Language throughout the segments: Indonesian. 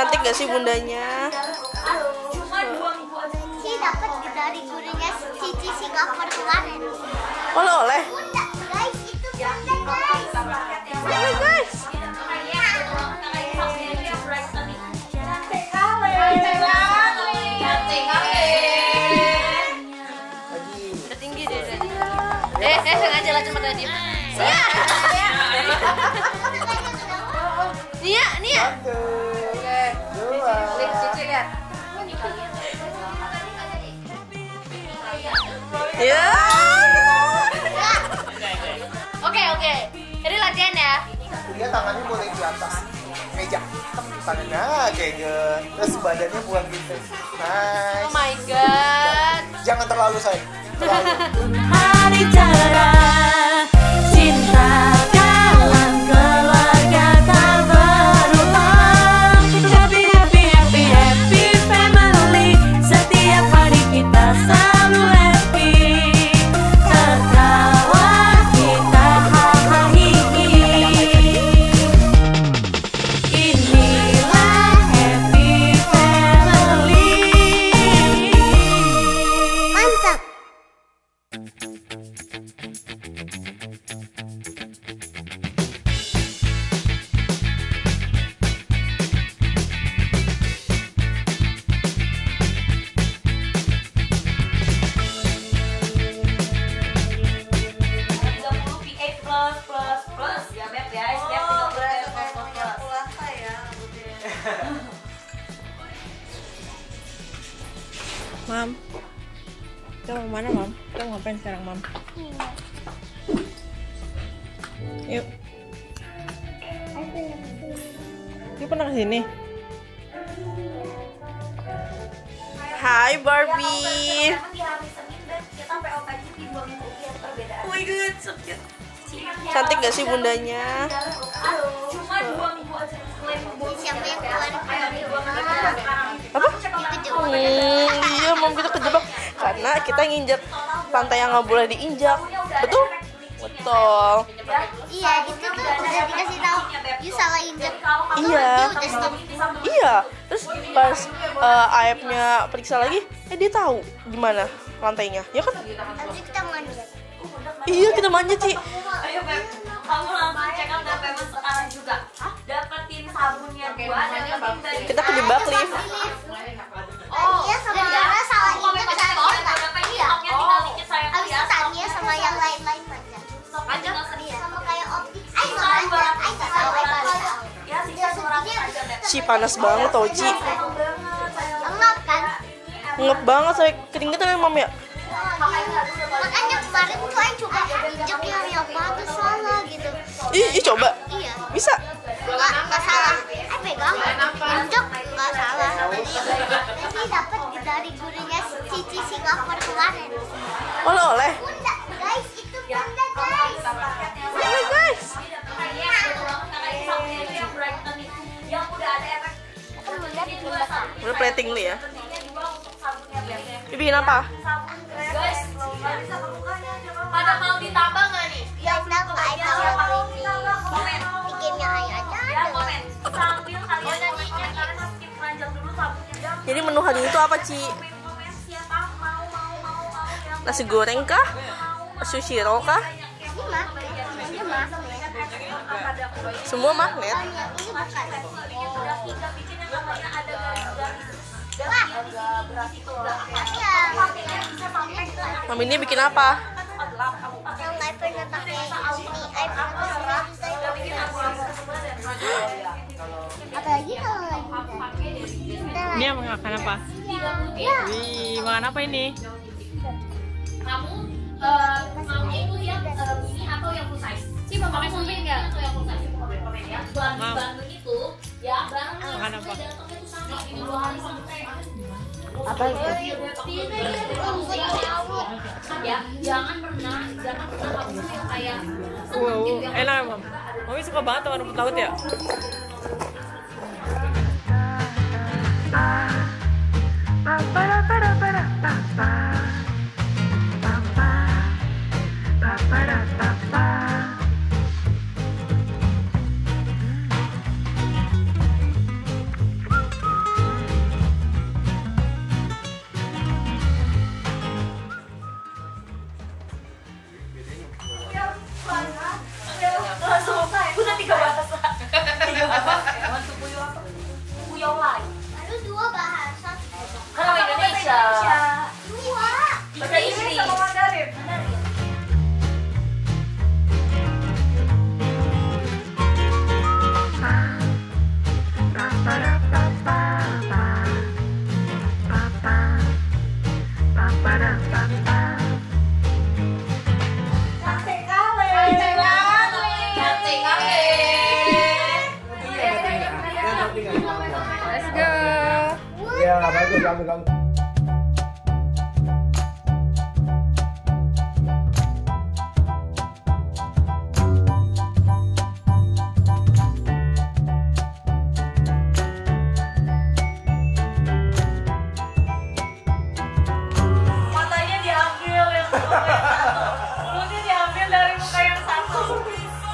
Cantik gak sih bundanya? Cici dapat dari gurunya Cici Singapura kemarin. Oleh. Bunda, guys, itu bunda, guys. Oleh guys. Udah tinggi deh. Sengaja lah cuma tadi. Nia. Cici lihat. Ya. Oke. Jadi latihan ya. Dia tangannya boleh di atas meja. Tangannya kayak gitu. Terus badannya buang gitu. Nice. Oh my god. Jangan terlalu sayang. Terlalu. Hari cerah, cinta dalam keluarga tak berubah. Happy, happy, happy, happy family. Setiap hari kita selalu happy. Tertawa kita hahaha. Inilah happy family. Mantap. Mam, kita mau mana, Mam? Kita mau ngapain sekarang, Mam? Yuk. Yuk pernah kesini? Hai Barbie. Oh my god, so cute. Cantik gak sih bundanya? Siapa yang keluar? Apa? Iya, Mam, kita kejebak karena kita nginjak pantai yang nggak boleh diinjak. Betul? Betul. Iya, itu udah dikasih tahu. You salah injek. Iya. Dia udah stop. Iya. Terus pas Aepnya periksa lagi, dia tahu gimana lantainya. Ya kan? Nanti kita manjat. Iya, kita manjat, Ci. Ayo Beb, kamu langsung check out dan payment sekarang juga. Dapetin sabunnya gua dan dapetin dari Kita kejebak lift. Tania sama Rara salah injek Tania nggak? Iya. tinggal dikit sayang Abis itu Tania sama yang lain-lain manjat. Iya, sama kayak optik. Ayo nggak manjat. Ayo nggak tahu. Ayo nggak tahu. Ya sisa 200 aja Beb. Ci, panas banget tau, Ci. Enggak kan? Ngep banget sampai keringetan ya, Mam ya. Makanya kemarin tuh Ayo coba injek yang bagus salah gitu. Ih, coba. Iya. Bisa. Enggak salah. Pegang. Injek enggak salah. Nanti dapat dari gurunya Cici Singapura kemarin. Oleh. Bunda, guys, itu bunda, guys. Oleh, guys. Yang udah ada efek Kan bunda bikin besar. Udah plating lu ya. juga untuk sabunnya Beb. Ini bikin apa? Sabun guys, pada mau ditambah nggak nih? Yang tahu nggak Ayo tahu ini. Komen. Bikinnya Ayo aja. Ya komen. Sambil kalian nyanyinya karena skip ranjang dulu sabunnya. Jadi menu hari ini tuh apa, Ci? Komen siapa mau yang Nasi goreng kah? Sushi roll kah? Ini mah. Ini mah. Semua magnet. Oh, yang ini bukan. udah kita bikin yang namanya ada garis-garis. Wah. Iya. Mam ini bikin apa? Yang Ayo pernah pakai ini. Ayo pernah pakai apalagi kalau lagi Dia makan apa? ya Wih, makan apa ini? Kamu maunya itu yang mini atau yang full size? Sih mau pakai full size nggak? Atau yang full size? Komen ya. Bandung itu ya barang Makan apa? datangnya tuh sama ini 2 hari sampai. Apa itu? Ya, jangan pernah kamu yang kayak Wow, enak ya, Mam. Mami suka banget sama rumput laut ya? Ya, bagus, bagus. Matanya diambil yang satu. Mulutnya diambil dari muka yang satu.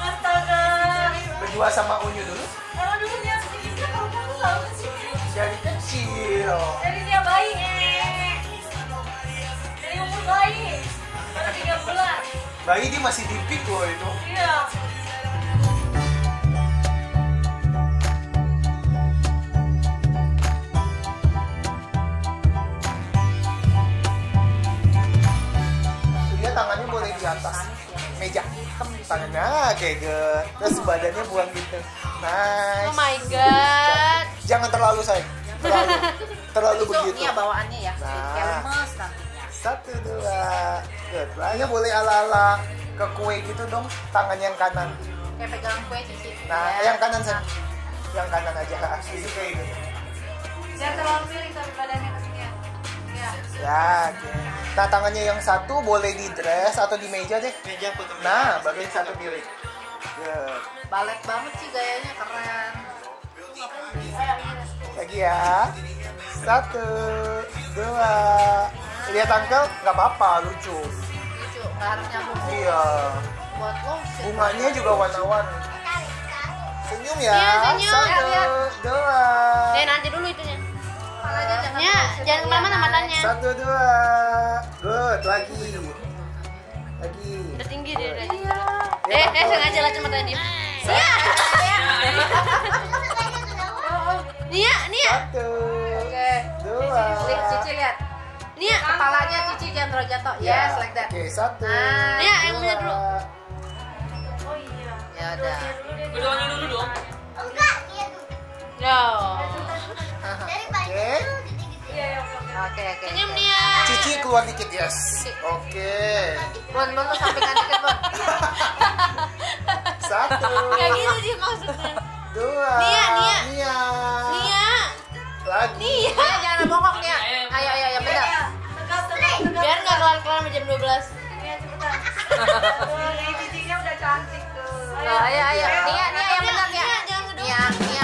Astaga. Berdua sama Unyu dulu. Kalau dulu dia sedikitnya kalau kamu selalu kecil. Jadi kecil. Dari dia bayi. Dari umur bayi. Baru 3 bulan. Bayi dia masih dipik loh itu. Iya. Dia tangannya boleh di atas meja. Tangannya kayak gitu. Terus badannya buang gitu. Nice. Oh my god. Jangan terlalu sayang. Terlalu begitu. Iya bawaannya ya. Nah. Kayak lemes nantinya. 1, 2. Good. Lainnya boleh ala-ala ke kue gitu dong. Tangan yang kanan. Kayak pegang kue Cici. Nah, Ya. yang kanan sayang. Yang kanan aja. Itu kayak gitu. Jangan terlalu miring tapi badannya ke sini ya. Iya. Ya, oke. Nah, tangannya yang satu boleh di dress atau di meja deh. Meja foto. Nah, bagian satu miring. Good. Balet banget sih gayanya, keren. Lagi ya. 1, 2. Lihat angkel, nggak apa-apa, lucu. Lucu, nggak harus nyambung. Iya. Buat lotion. Bunganya juga warna-warni. Senyum ya. Iya, senyum. 1, 2. Nanti dulu itunya. Kepalanya jangan Ya, jangan kemana-mana matanya. 1, 2. Good, lagi. Lagi. Udah tinggi dia udah. Sengaja lah cuma tadi. Nia. Nia, Nia. 1, Oke. 2. Cici lihat. Nia. Kepalanya Cici jangan terlalu jatuh. Yes, like that. Oke, 1. Nah. Nia, yang punya dulu. Ya udah. Berdoanya dulu dong. Yo. Oke. Oke, oke. Senyum Nia. Cici keluar dikit, yes. Oke. Bon, lu sampingan dikit, Bon. 1, Kayak gitu dia maksudnya. 2. Nia, Nia. Nia. Nia. Lagi. Nia, jangan bongkok, Nia. Ayo, ayo, yang benar. Biar nggak kelar-kelar jam 12. Ini cincinya udah cantik tuh. Oh, ayo, ayo. Nia, Nia yang benar, Nia. Nia, Nia.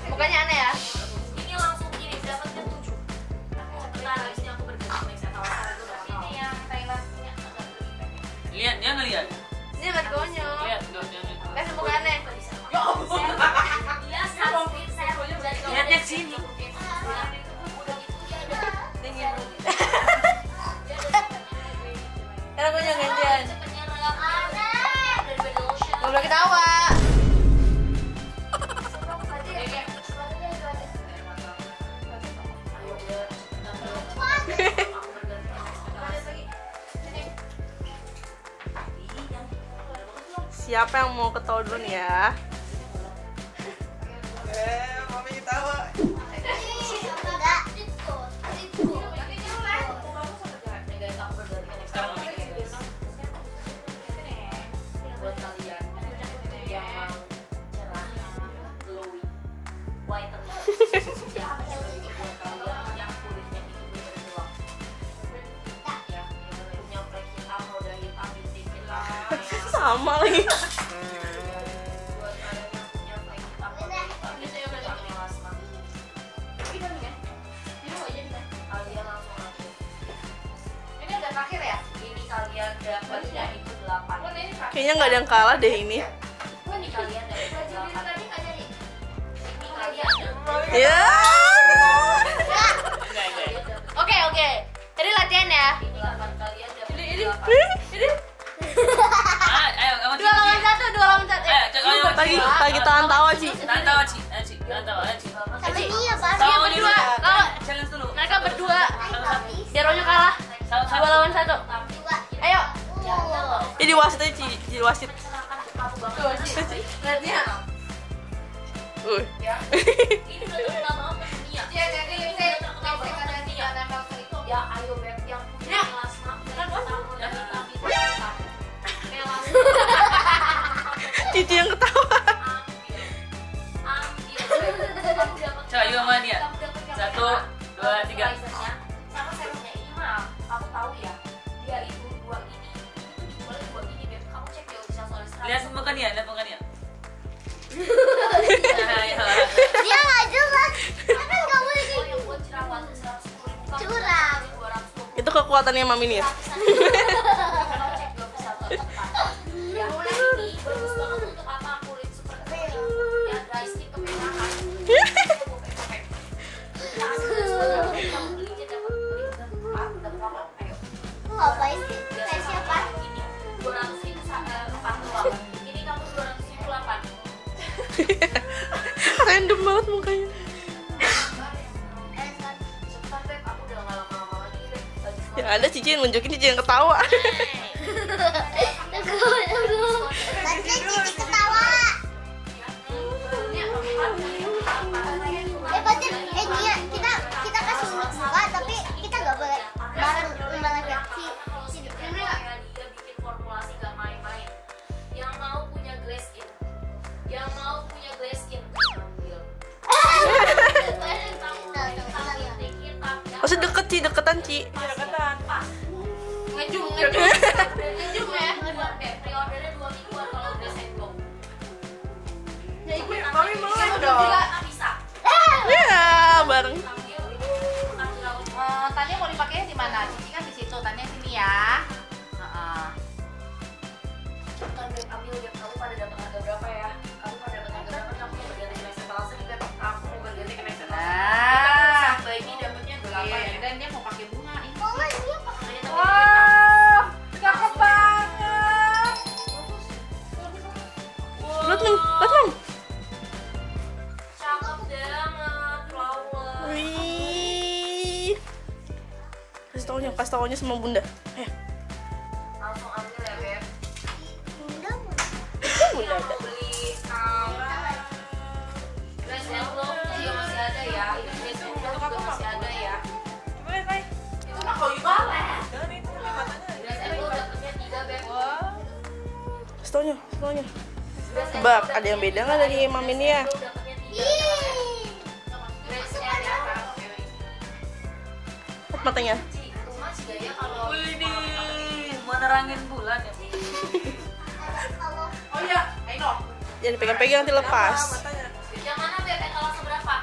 Mukanya aneh ya. Ini langsung gini, dapatnya 7. Sebentar, habis ini aku bergerak naik saya tahu. Ini yang Thailand punya agak lebih pendek. Lihat, dia ngelihat. Ini buat konyol. Lihat, jangan. Kasih muka aneh. Ya ampun. Dia sunscreen saya dari Lihatnya ke sini. Dingin. Karena gue jangan gantian. Gak boleh ketawa. Siapa yang mau ketawa dulu nih ya? Mami tawa. Buat kalian yang mau cerah, glowing, white terlihat. Buat kalian yang kulitnya itu bergerak, yang punya flek hitam, roda hitam, bintik hitam. Sama lagi. Buat kalian yang punya flek hitam, roda hitam, bintik hitam, melasma. Minum ya? Minum aja deh. Kalian langsung aja. Ini udah terakhir ya? Ini kalian dapatnya itu 8. Kayaknya nggak ada yang kalah deh ini. Ini kalian dapat 8. Ini kalian dapat. Ya. Enggak, enggak. Oke. Jadi latihan ya. Ini 8 kalian dapat. Ini. Ayo, kamu 2 lawan 1, 2 lawan 1. Ayo, Lagi tahan tawa sih. tawa, Ci. Tahan tawa, Ci. Sama dia, Bang. Tawa berdua. dulu. Kalau Challenge dulu. mereka berdua, Habis. Jaronya kalah. 2 lawan 1. Ayo. Dua. Jadi wasit aja, Ci. Jadi wasit. Menyenangkan kamu banget. Lihatnya. Ya. Ini udah terkenal banget di dunia. Ya, jadi saya terkenal banget di dunia. Ya, ayo Beb yang punya melasma. Kan tamu dari kami. Melasma. Cici yang ketawa. Coba yuk sama dia. 1, 2, 3. Sama serumnya ini mah aku tahu ya. Dia itu 2 ini. Itu boleh 2 ini Beb. Kamu cek di official Solestra. Lihat mukanya, lihat mukanya. Dia nggak jelas. Kan nggak boleh Oh, yang buat jerawat 110.000. curang. Itu kekuatannya Mami Nia. Kamu cek di official Solestra. Yang ini bagus banget untuk apa kulit super kering. Yang dry skin kepenahan. Apa sih? Kayak siapa? Ini 200.000 4 doang. Ini kamu 200.000 8. Random banget mukanya. Cepetan Beb, aku udah nggak lama-lama lagi Beb. Baju Ya ada Cici yang nunjukin, Cici yang ketawa. Nanti Cici ketawa. Pasti Nia, kita kasih buka tapi kita nggak boleh bareng kayak si dia bikin formulasi gak main-main. Yang mau punya glass skin, yang mau punya glass skin ambil. Maksud deket Ci, deketan Ci. Ngejum ya. Pre-ordernya 2 mingguan kalau udah sendok. Ya ikut Mami mau dong. Bisa. Ya, bareng. Tanya mau dipakai di mana? Cici kan di situ. Tanya sini ya. Kan Beb, ambil Beb, kamu pada dapat harga berapa ya? Kamu pada dapat harga berapa? Kamu mau berganti next etalase nih Beb. Aku mau berganti ke next etalase. Sampai ini dapatnya 8. Dan dia mau pakai bunga ini. Oh nggak dia pakai Wow, cakep banget. Lihat Mam, lihat Mam. Cakep banget, flower. Wih. Kasih taunya sama Bunda. Langsung ambil ya Beb. Bunda mau. Bunda ada. Beli dress and blow juga masih ada ya. Ini dress and blow juga masih ada ya. Itu mah kayu banget. Dress and blow dapetnya 3 Beb. Kasih taunya. Dress and Tebak, blow ada yang beda dapetnya nggak dari Mami Nia? dapetnya 3. Dress and Lihat matanya. Cuma sih gaya kalau Mau nerangin bulan ya. Oh iya, Aino. Jangan dipegang-pegang nanti lepas. yang mana Beb, etalase berapa?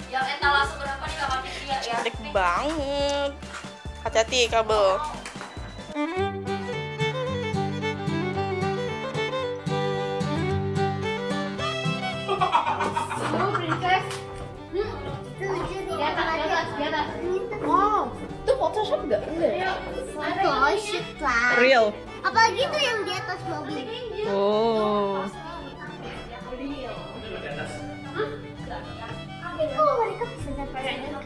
Yang etalase berapa nih kamarnya dia ya? Cantik banget. Hati-hati kabel. Photoshop lah. Real. Apalagi tuh yang di atas mobil. Oh. Kok mereka bisa dapat kayak gitu?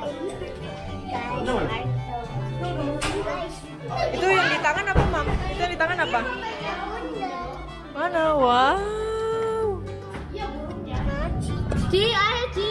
Itu yang di tangan apa, Mam? Itu yang di tangan apa? Mana? Wow. Ci, ayo Ci.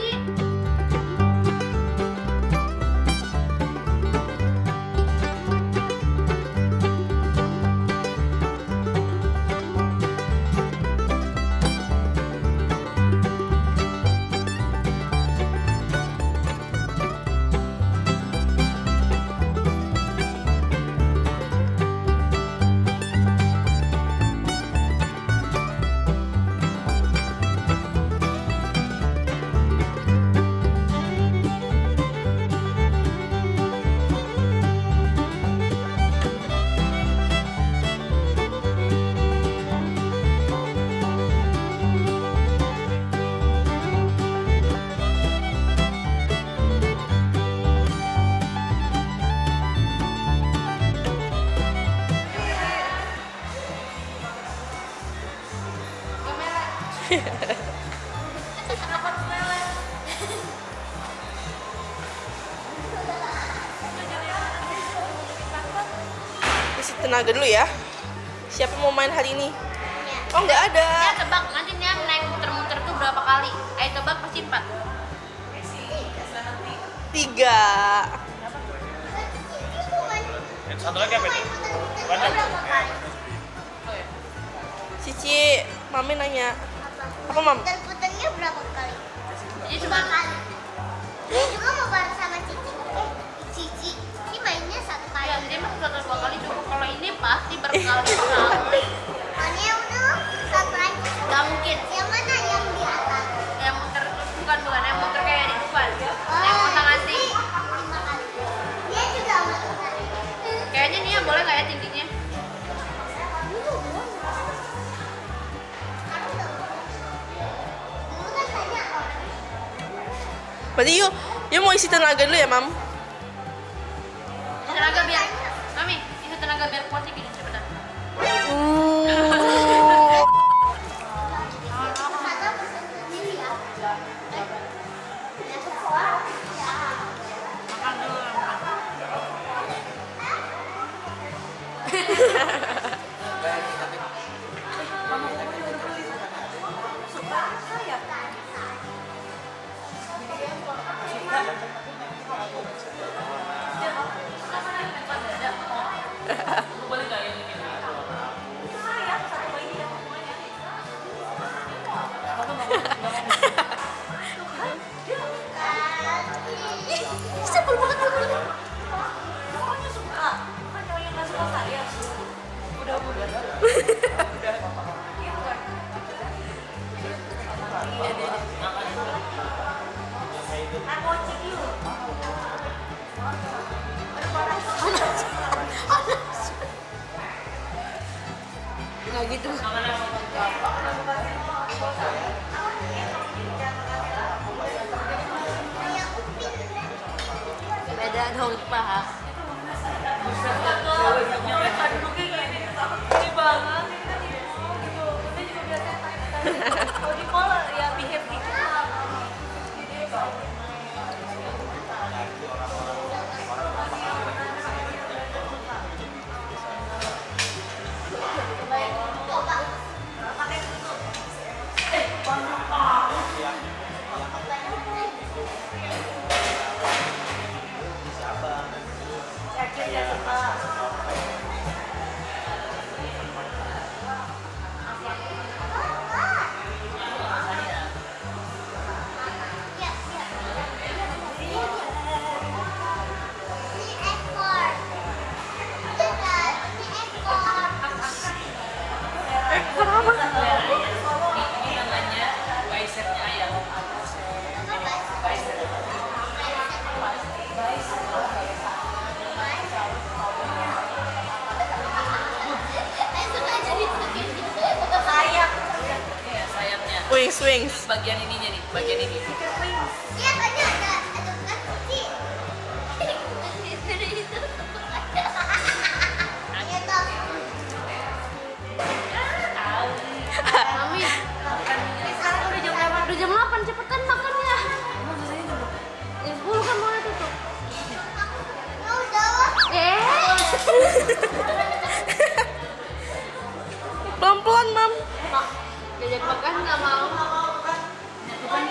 Isi tenaga dulu ya. Siapa mau main hari ini? Oh nggak ada. Ya tebak, nanti Nia naik muter-muter tuh berapa kali? Ayo tebak pasti 4. 3. Satu lagi apa itu? Banyak. Cici, Mami nanya. Apa Mam? Putar-putarnya berapa kali? Jadi cuma kali. Dia juga mau bareng sama Cici. Cici, ini mainnya 1 kali. ya dia mah 1 2 kali cukup. Kalau ini pasti berkali-kali. Mana yang udah 1 lagi? Gak mungkin. Yang mana yang di atas? Yang muter bukan yang muter kayak di depan. Yang kotak anting. 5 kali. Dia juga mau putar. Kayaknya Nia boleh nggak ya tindingnya? Dulu kan banyak orang. Berarti yuk mau isi tenaga dulu ya Mam? Tenaga biar, Mami, itu tenaga biar kuat nih gini cepetan. Sana pesen sendiri ya. Yang sekolah. Ya. Sebel banget. Nggak gitu. Beda dong paha. Ini banget, ini kan ibu gitu. Kita juga biasanya kalau di mall ya behave dikit lah. Wings. Bagian ininya nih, bagian ini. Iya, tadi ada kunci. Iya, toh. Mami, sekarang udah jam berapa? Udah jam 8, cepetan makannya. Jam 10 kan mulai tutup. Mau jawab? Pelan-pelan Mam. Diajak makan nggak mau. Itu kan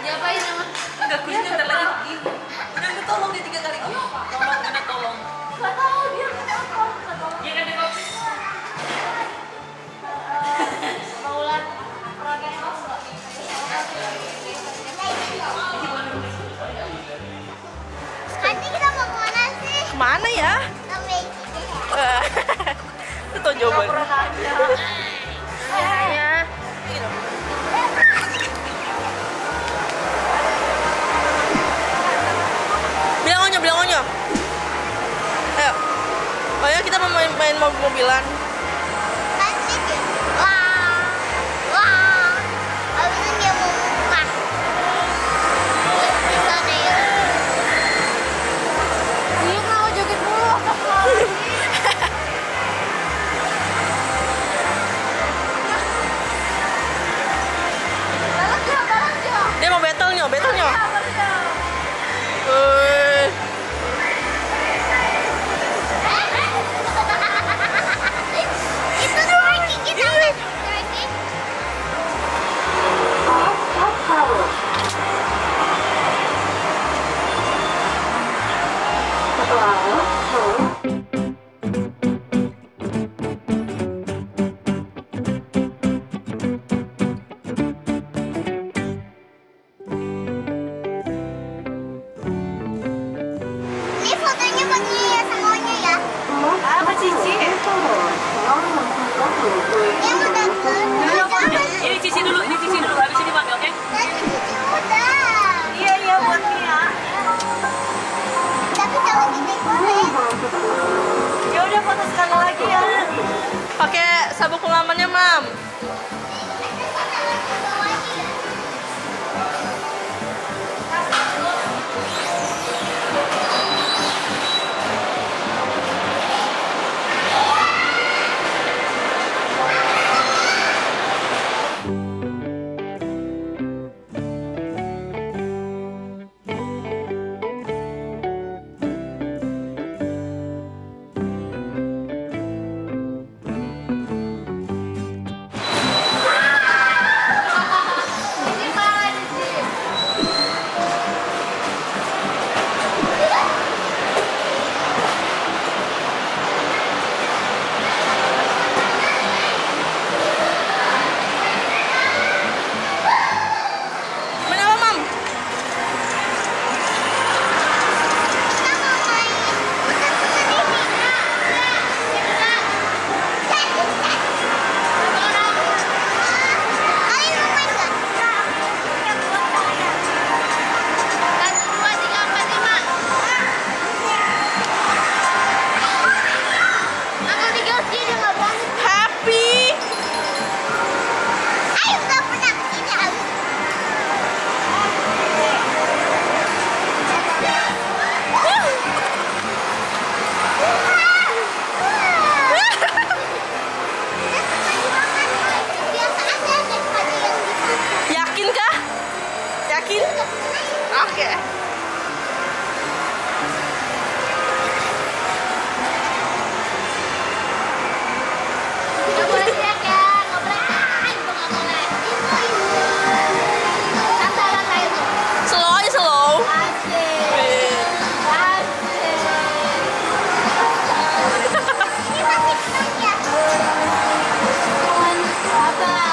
Diapain emang? enggak kuliah bentar lagi pergi. Udah tolong dia 3 kali. Tolong, udah tolong. Gak tahu dia kenapa. Iya kan dia Maulan. Nanti kita mau kemana sih? Kemana ya? Ke Magic. Itu jawabannya. Ya. Bilang onyo. Ayo. Oh ya kita mau main mobil-mobilan. Nanti deh. Wah. Abis itu dia mau buka. Di sana ya. Iya kenapa joget mulu? Cici dulu, habis ini mami, oke? Udah. Iya buat Mia. Tapi jangan digoreng. Ya udah foto sekali lagi ya. Pakai sabuk pengamannya, Mam. Oke. Nggak boleh teriak ya, nggak boleh. Itu nggak boleh. Santai itu. Slow aja, slow. Asik. Ini masih senang ya. Apa?